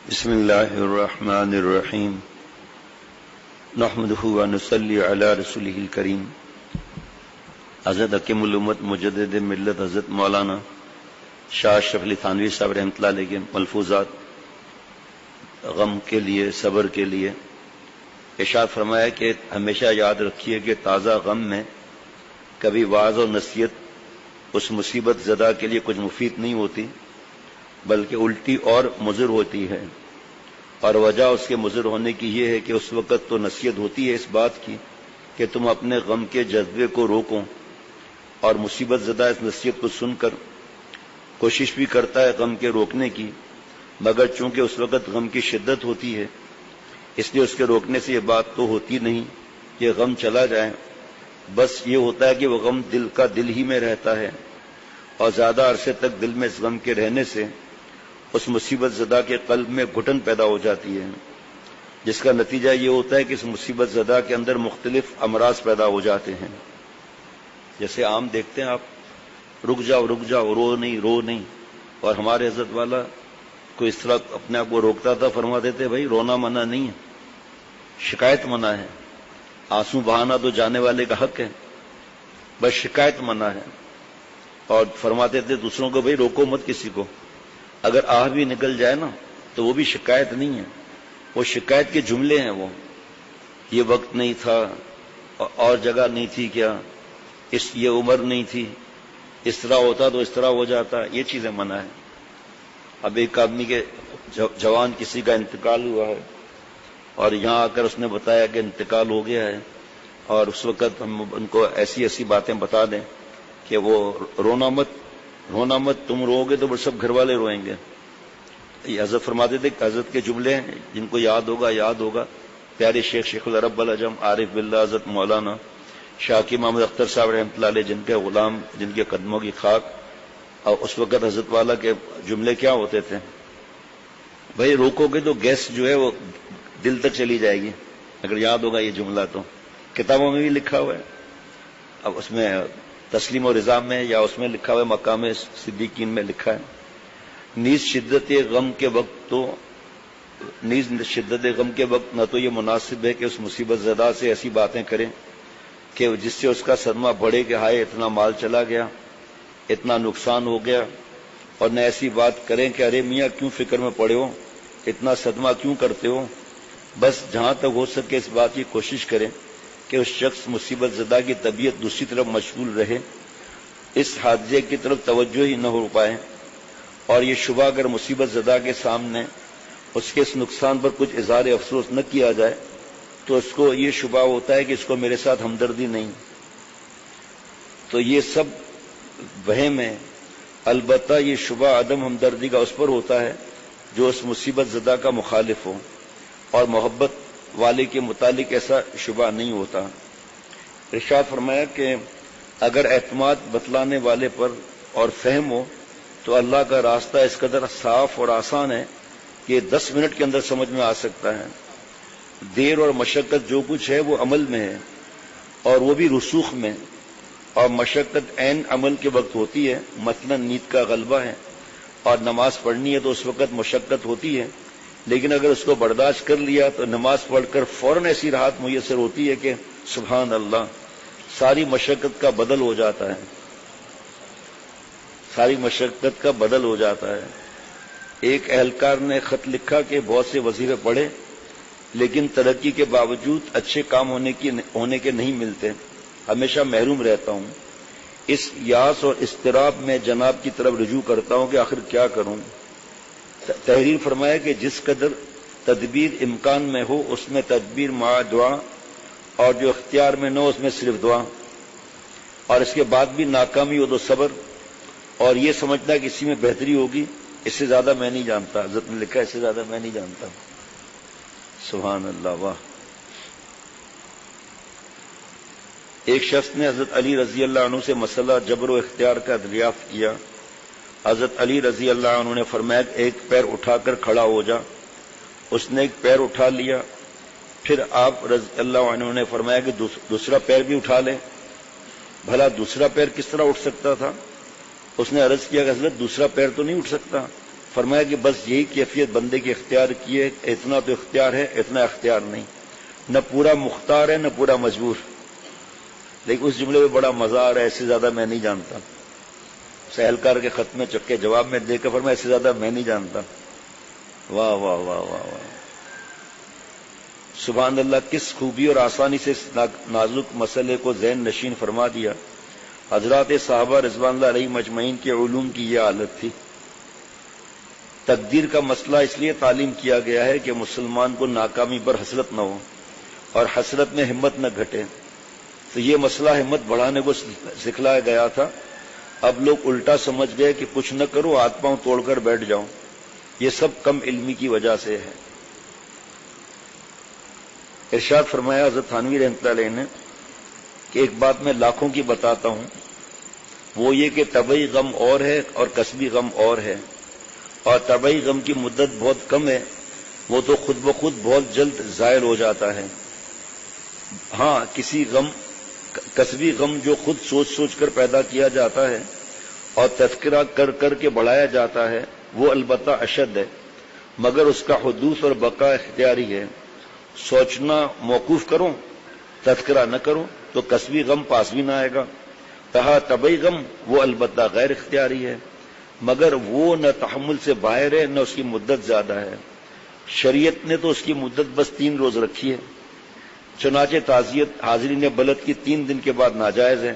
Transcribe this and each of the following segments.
بسم اللہ الرحمن الرحیم نحمدہ ونصلی علی رسولہ الکریم۔ حضرت حکیم الامت مجدد ملت حضرت مولانا شاہ اشرف علی تھانوی صاحب رحمۃ اللہ علیہ کے ملفوظات غم کے لیے، صبر کے لیے ارشاد فرمایا کہ ہمیشہ یاد رکھیے کہ تازہ غم میں کبھی وعظ اور نصیحت اس مصیبت زدہ کے لیے کچھ مفید نہیں ہوتی، بلکہ الٹی اور مضر ہوتی ہے۔ اور وجہ اس کے مضر ہونے کی یہ ہے کہ اس وقت تو نصیحت ہوتی ہے اس بات کی کہ تم اپنے غم کے جذبے کو روکو، اور مصیبت زدہ اس نصیحت کو سن کر کوشش بھی کرتا ہے غم کے روکنے کی، مگر چونکہ اس وقت غم کی شدت ہوتی ہے اس لیے اس کے روکنے سے یہ بات تو ہوتی نہیں کہ غم چلا جائے، بس یہ ہوتا ہے کہ وہ غم دل کا دل ہی میں رہتا ہے، اور زیادہ عرصے تک دل میں اس غم کے رہنے سے اس مصیبت زدہ کے قلب میں گھٹن پیدا ہو جاتی ہے، جس کا نتیجہ یہ ہوتا ہے کہ اس مصیبت زدہ کے اندر مختلف امراض پیدا ہو جاتے ہیں۔ جیسے عام دیکھتے ہیں آپ، رک جاؤ رو نہیں، اور ہمارے حضرت والا کوئی اس طرح اپنے آپ کو روکتا تھا، فرما دیتے بھائی رونا منع نہیں ہے، شکایت منع ہے، آنسو بہانا تو جانے والے کا حق ہے، بس شکایت منع ہے۔ اور فرماتے تھے دوسروں کو بھائی روکو مت کسی کو، اگر آہ بھی نکل جائے نا تو وہ بھی شکایت نہیں ہے، وہ شکایت کے جملے ہیں، وہ یہ وقت نہیں تھا اور جگہ نہیں تھی، کیا یہ عمر نہیں تھی، اس طرح ہوتا تو اس طرح ہو جاتا، یہ چیزیں منع ہے۔ اب ایک آدمی کے جوان کسی کا انتقال ہوا ہے اور یہاں آ کر اس نے بتایا کہ انتقال ہو گیا ہے، اور اس وقت ہم ان کو ایسی باتیں بتا دیں کہ وہ رونا مت، تم رو گے تو سب گھر والے روئیں گے۔ یہ حضرت فرماتے تھے کہ حضرت کے جملے ہیں جن کو یاد ہوگا، پیارے شیخ العرب العجم عارف باللہ حضرت مولانا شاہ کی محمد اختر صاحب رحمۃ اللہ علیہ، جن کے غلام، جن کے قدموں کی خاک، اور اس وقت حضرت والا کے جملے کیا ہوتے تھے؟ بھائی روکو گے تو گیس جو ہے وہ دل تک چلی جائے گی، اگر یاد ہوگا یہ جملہ تو کتابوں میں بھی لکھا ہوا ہے، اب اس میں تسلیم و رضا میں یا اس میں لکھا ہوا ہے، مقام صدیقین میں لکھا ہے، نیز شدت غم کے وقت نہ تو یہ مناسب ہے کہ اس مصیبت زدہ سے ایسی باتیں کریں کہ جس سے اس کا صدمہ بڑھے کہ ہائے اتنا مال چلا گیا، اتنا نقصان ہو گیا، اور نہ ایسی بات کریں کہ ارے میاں کیوں فکر میں پڑے ہو، اتنا صدمہ کیوں کرتے ہو۔ بس جہاں تک ہو سکے اس بات کی کوشش کریں کہ اس شخص مصیبت زدہ کی طبیعت دوسری طرف مشغول رہے، اس حادثے کی طرف توجہ ہی نہ ہو پائے، اور یہ شبہ اگر مصیبت زدہ کے سامنے اس کے اس نقصان پر کچھ اظہار افسوس نہ کیا جائے تو اس کو یہ شبہ ہوتا ہے کہ اس کو میرے ساتھ ہمدردی نہیں، تو یہ سب وہم ہے۔ البتہ یہ شبہ عدم ہمدردی کا اس پر ہوتا ہے جو اس مصیبت زدہ کا مخالف ہو، اور محبت والے کے متعلق ایسا شبہ نہیں ہوتا۔ ارشاد فرمایا کہ اگر اعتماد بتلانے والے پر اور فہم ہو تو اللہ کا راستہ اس قدر صاف اور آسان ہے کہ 10 منٹ کے اندر سمجھ میں آ سکتا ہے۔ دیر اور مشقت جو کچھ ہے وہ عمل میں ہے، اور وہ بھی رسوخ میں، اور مشقت عین عمل کے وقت ہوتی ہے، مثلا نیند کا غلبہ ہے اور نماز پڑھنی ہے تو اس وقت مشقت ہوتی ہے، لیکن اگر اس کو برداشت کر لیا تو نماز پڑھ کر فوراً ایسی راحت میسر ہوتی ہے کہ سبحان اللہ، ساری مشقت کا بدل ہو جاتا ہے، ساری مشقت کا بدل ہو جاتا ہے۔ ایک اہلکار نے خط لکھا کہ بہت سے وظیفے پڑھے لیکن ترقی کے باوجود اچھے کام ہونے کے نہیں ملتے، ہمیشہ محروم رہتا ہوں، اس یاس اور اضطراب میں جناب کی طرف رجوع کرتا ہوں کہ آخر کیا کروں۔ تحریر فرمایا کہ جس قدر تدبیر امکان میں ہو اس میں تدبیر مع دعا، اور جو اختیار میں نہ ہو اس میں صرف دعا، اور اس کے بعد بھی ناکامی ہو تو صبر، اور یہ سمجھنا کہ اسی میں بہتری ہوگی، اس سے زیادہ میں نہیں جانتا۔ حضرت نے لکھا ہے اس سے زیادہ میں نہیں جانتا۔ سبحان اللہ، واہ۔ ایک شخص نے حضرت علی رضی اللہ عنہ سے مسئلہ جبر و اختیار کا دریافت کیا۔ حضرت علی رضی اللہ عنہ نے فرمایا ایک پیر اٹھا کر کھڑا ہو جا۔ اس نے ایک پیر اٹھا لیا، پھر آپ رضی اللہ عنہ نے فرمایا کہ دوسرا پیر بھی اٹھا لیں۔ بھلا دوسرا پیر کس طرح اٹھ سکتا تھا؟ اس نے عرض کیا کہ حضرت دوسرا پیر تو نہیں اٹھ سکتا۔ فرمایا کہ بس یہی کیفیت بندے کے اختیار کی ہے، اتنا تو اختیار ہے، اتنا اختیار نہیں، نہ پورا مختار ہے نہ پورا مجبور. لیکن اس جملے میں بڑا مزہ آ رہا ہے، ایسے زیادہ میں نہیں جانتا. سہلکار کے خط میں چکے جواب میں دے کر فرمایا ایسے زیادہ میں نہیں جانتا. واہ واہ واہ واہ واہ، سبحان اللہ، کس خوبی اور آسانی سے اس نازک مسئلے کو ذہن نشین فرما دیا. حضرات صحابہ رضوان اللہ علیہ مجمعین کے علوم کی یہ حالت تھی. تقدیر کا مسئلہ اس لیے تعلیم کیا گیا ہے کہ مسلمان کو ناکامی پر حسرت نہ ہو اور حسرت میں ہمت نہ گھٹے. تو یہ مسئلہ ہمت بڑھانے کو سکھلایا گیا تھا. اب لوگ الٹا سمجھ گئے کہ کچھ نہ کرو، ہاتھ پاؤں توڑ کر بیٹھ جاؤں. یہ سب کم علمی کی وجہ سے ہے. ارشاد فرمایا حضرت تھانوی رحمۃ اللہ علیہ نے کہ ایک بات میں لاکھوں کی بتاتا ہوں، وہ یہ کہ طبعی غم اور ہے اور کسبی غم اور ہے. اور طبعی غم کی مدت بہت کم ہے، وہ تو خود بخود بہت جلد زائل ہو جاتا ہے. ہاں، کسبی غم جو خود سوچ سوچ کر پیدا کیا جاتا ہے اور تذکرہ کر کر کے بڑھایا جاتا ہے، وہ البتہ اشد ہے، مگر اس کا حدوث اور بقا اختیاری ہے. سوچنا موقوف کرو، تذکرہ نہ کرو تو کسبی غم پاس بھی نہ آئے گا. کہا طبعی غم وہ البتہ غیر اختیاری ہے، مگر وہ نہ تحمل سے باہر ہے نہ اس کی مدت زیادہ ہے. شریعت نے تو اس کی مدت بس 3 روز رکھی ہے. چنانچہ تعزیت حاضرین بلد کی 3 دن کے بعد ناجائز ہے.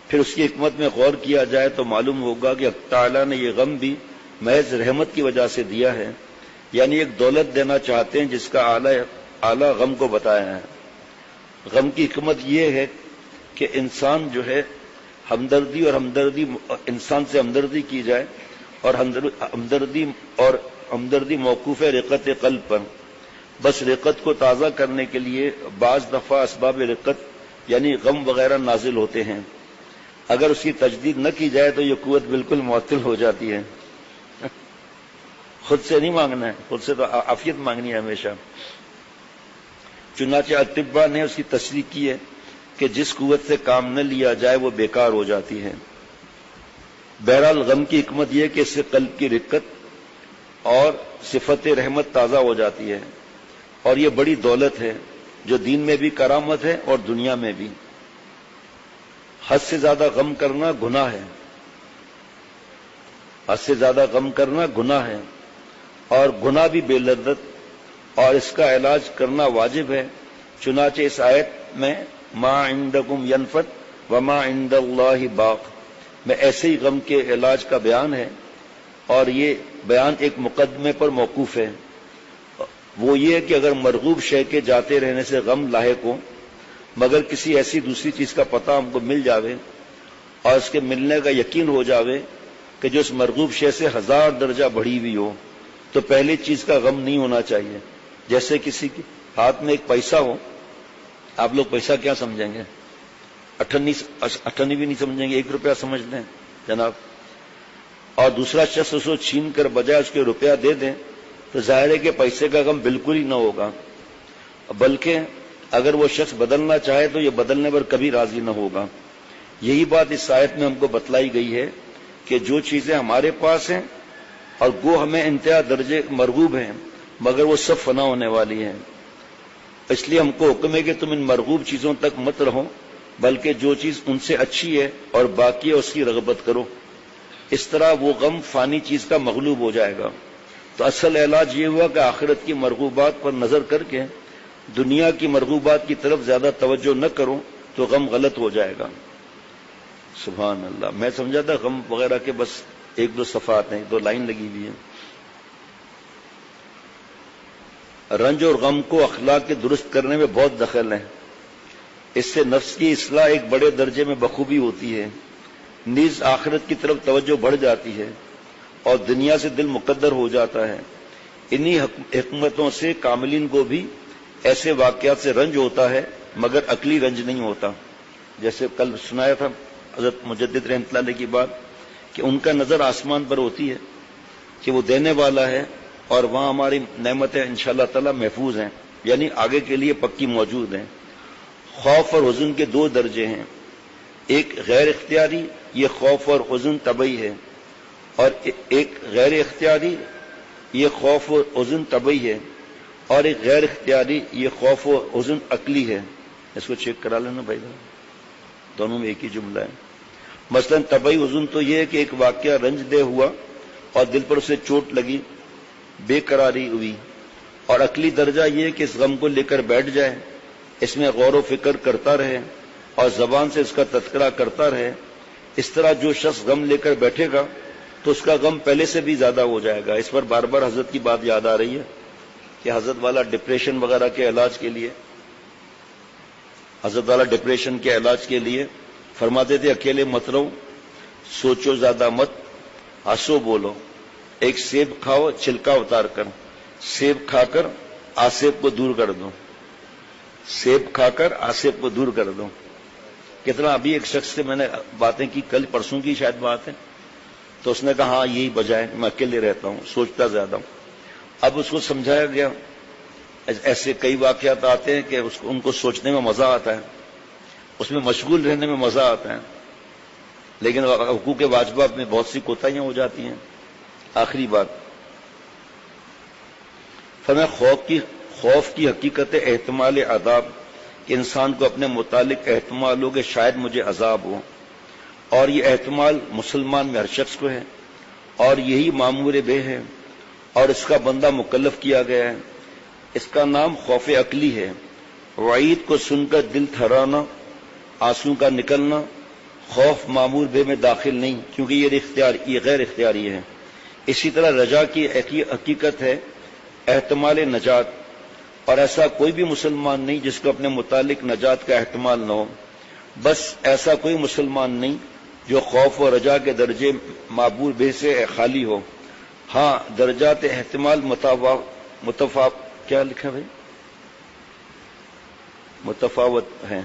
پھر اس کی حکمت میں غور کیا جائے تو معلوم ہوگا کہ اللہ تعالیٰ نے یہ غم بھی محض رحمت کی وجہ سے دیا ہے، یعنی ایک دولت دینا چاہتے ہیں جس کا اعلیٰ غم کو بتایا ہے. غم کی حکمت یہ ہے کہ انسان جو ہے انسان سے ہمدردی کی جائے، اور ہمدردی موقوف ہے رقت قلب پر. بس رقت کو تازہ کرنے کے لیے بعض دفعہ اسباب رقت یعنی غم وغیرہ نازل ہوتے ہیں. اگر اس کی تجدید نہ کی جائے تو یہ قوت بالکل معطل ہو جاتی ہے. خود سے نہیں مانگنا ہے، خود سے تو عافیت مانگنی ہے ہمیشہ. چنانچہ اطباء نے اس کی تصریح کی ہے کہ جس قوت سے کام نہ لیا جائے وہ بیکار ہو جاتی ہے. بہرحال غم کی حکمت یہ کہ اس سے قلب کی رقت اور صفت رحمت تازہ ہو جاتی ہے، اور یہ بڑی دولت ہے جو دین میں بھی کرامت ہے اور دنیا میں بھی. حد سے زیادہ غم کرنا گناہ ہے، حد سے زیادہ غم کرنا گناہ ہے، اور گناہ بھی بے لذت، اور اس کا علاج کرنا واجب ہے. چنانچہ اس آیت میں ما عندکم ینفد وما عند اللہ باق میں ایسے ہی غم کے علاج کا بیان ہے، اور یہ بیان ایک مقدمے پر موقوف ہے. وہ یہ کہ اگر مرغوب شے کے جاتے رہنے سے غم لاحق ہو، مگر کسی ایسی دوسری چیز کا پتہ ہم کو مل جاوے اور اس کے ملنے کا یقین ہو جاوے کہ جو اس مرغوب شے سے 1000 درجہ بڑھی ہوئی ہو، تو پہلی چیز کا غم نہیں ہونا چاہیے. جیسے کسی کے ہاتھ میں ایک پیسہ ہو، آپ لوگ پیسہ کیا سمجھیں گے؟ اٹھنی بھی نہیں سمجھیں گے، 1 روپیہ سمجھ لیں جناب، اور دوسرا شخص اس کو چھین کر بجائے اس کے روپیہ دے دیں تو ظاہر ہے کہ پیسے کا غم بالکل ہی نہ ہوگا، بلکہ اگر وہ شخص بدلنا چاہے تو یہ بدلنے پر کبھی راضی نہ ہوگا. یہی بات اس آیت میں ہم کو بتلائی گئی ہے کہ جو چیزیں ہمارے پاس ہیں اور وہ ہمیں انتہا درجے مرغوب ہیں، مگر وہ سب فنا ہونے والی ہیں. اس لیے ہم کو حکم ہے کہ تم ان مرغوب چیزوں تک مت رہو، بلکہ جو چیز ان سے اچھی ہے اور باقی ہے اس کی رغبت کرو. اس طرح وہ غم فانی چیز کا مغلوب ہو جائے گا. تو اصل علاج یہ ہوا کہ آخرت کی مرغوبات پر نظر کر کے دنیا کی مرغوبات کی طرف زیادہ توجہ نہ کرو تو غم غلط ہو جائے گا. سبحان اللہ. میں سمجھا تھا غم وغیرہ کے بس 1-2 صفحات ہیں، 2 لائن لگی ہوئی ہیں. رنج اور غم کو اخلاق کے درست کرنے میں بہت دخل ہے. اس سے نفس کی اصلاح ایک بڑے درجے میں بخوبی ہوتی ہے، نیز آخرت کی طرف توجہ بڑھ جاتی ہے اور دنیا سے دل مقدر ہو جاتا ہے. انہی حکمتوں سے کاملین کو بھی ایسے واقعات سے رنج ہوتا ہے، مگر عقلی رنج نہیں ہوتا. جیسے کل سنایا تھا حضرت مجدد رحمۃ اللہ علیہ کی بات کہ ان کا نظر آسمان پر ہوتی ہے کہ وہ دینے والا ہے اور وہاں ہماری نعمتیں انشاءاللہ تعالی محفوظ ہیں، یعنی آگے کے لیے پکی موجود ہیں. خوف اور حزن کے 2 درجے ہیں، ایک غیر اختیاری، یہ خوف اور حزن طبعی ہے، اور ایک غیر اختیاری یہ خوف و حزن طبعی ہے، اور ایک غیر اختیاری یہ خوف و حزن عقلی ہے۔ اس کو چیک کرا لینا بھائی، دونوں میں ایک ہی جملہ ہے۔ مثلا طبعی حزن تو یہ ہے کہ ایک واقعہ رنج دہ ہوا اور دل پر اسے چوٹ لگی، بے قراری ہوئی، اور عقلی درجہ یہ ہے کہ اس غم کو لے کر بیٹھ جائے، اس میں غور و فکر کرتا رہے اور زبان سے اس کا تذکرہ کرتا رہے۔ اس طرح جو شخص غم لے کر بیٹھے گا تو اس کا غم پہلے سے بھی زیادہ ہو جائے گا۔ اس پر بار بار حضرت کی بات یاد آ رہی ہے کہ حضرت والا ڈپریشن وغیرہ کے علاج کے لیے فرماتے تھے اکیلے مت رہو، سوچو زیادہ مت، ہنسو بولو، ایک سیب کھاؤ چھلکا اتار کر، سیب کھا کر آسیب کو دور کر دو، سیب کھا کر آسیب کو دور کر دو۔ کتنا ابھی ایک شخص سے میں نے باتیں کی، کل پرسوں کی شاید بات ہے، تو اس نے کہا ہاں یہی وجہ ہے، میں اکیلے رہتا ہوں، سوچتا زیادہ ہوں۔ اب اس کو سمجھایا گیا ایسے کئی واقعات آتے ہیں کہ ان کو سوچنے میں مزہ آتا ہے، اس میں مشغول رہنے میں مزہ آتا ہے، لیکن حقوق واجبات میں بہت سی کوتاہیاں ہو جاتی ہیں۔ آخری بات فرمایا خوف کی حقیقت احتمال عذاب، کہ انسان کو اپنے متعلق احتمال ہو کہ شاید مجھے عذاب ہو، اور یہ احتمال مسلمان میں ہر شخص کو ہے، اور یہی مامور بے ہے، اور اس کا بندہ مکلف کیا گیا ہے۔ اس کا نام خوف عقلی ہے۔ وعید کو سن کر دل تھرانا، آنسو کا نکلنا، خوف مامور بے میں داخل نہیں، کیونکہ یہ غیر اختیاری ہے۔ اسی طرح رجا کی حقیقت ہے احتمال نجات، اور ایسا کوئی بھی مسلمان نہیں جس کو اپنے متعلق نجات کا احتمال نہ ہو۔ بس ایسا کوئی مسلمان نہیں جو خوف و رجا کے درجے معبور بے سے خالی ہو۔ ہاں درجات احتمال کیا لکھا بھائی؟ متفاوت ہیں،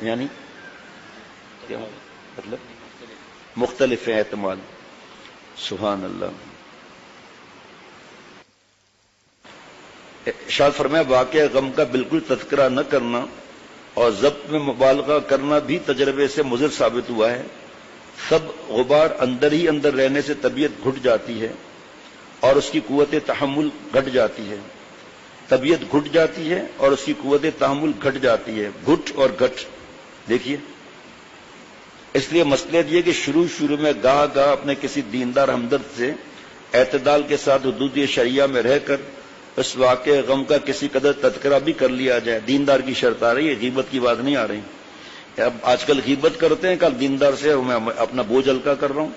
یعنی کیا مطلب؟ مختلف ہیں احتمال۔ سبحان اللہ۔ ارشاد فرمایا واقعہ غم کا بالکل تذکرہ نہ کرنا اور ضبط میں مبالغہ کرنا بھی تجربے سے مضر ثابت ہوا ہے۔ سب غبار اندر ہی اندر رہنے سے طبیعت گھٹ جاتی ہے اور اس کی قوت تحمل گھٹ جاتی ہے۔ طبیعت گھٹ جاتی ہے اور اس کی قوت تحمل گھٹ جاتی ہے۔ گھٹ اور گھٹ دیکھیے، اس لیے مصلحت یہ کہ شروع میں گاہ اپنے کسی دیندار ہمدرد سے اعتدال کے ساتھ حدود شریعہ میں رہ کر اس واقع غم کا کسی قدر تذکرہ بھی کر لیا جائے۔ دیندار کی شرط آ رہی ہے، غیبت کی بات نہیں آ رہی۔ اب آج کل غیبت کرتے ہیں، کل دیندار سے میں اپنا بوجھ ہلکا کر رہا ہوں۔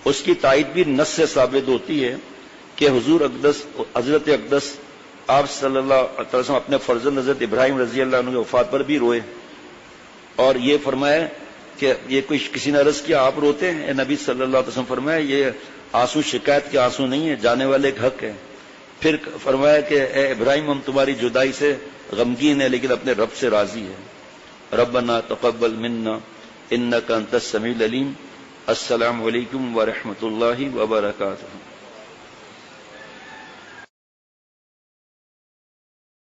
اس کی تائید بھی نص سے ثابت ہوتی ہے کہ حضرت اقدس آپ صلی اللہ علیہ وسلم اپنے فرزند حضرت ابراہیم رضی اللہ عنہ کی وفات پر بھی روئے، اور یہ فرمایا کہ یہ کوئی کسی نے عرض کیا آپ روتے ہیں؟ اے نبی صلی اللہ علیہ وسلم فرمایا یہ آنسو شکایت کے آنسو نہیں ہے، جانے والے ایک حق ہے۔ پھر فرمایا کہ اے ابراہیم ہم تمہاری جدائی سے غمگین ہے لیکن اپنے رب سے راضی ہے۔ ربنا تقبل منا انک انت السمیع العلیم۔ السلام علیکم ورحمۃ اللہ وبرکاتہ۔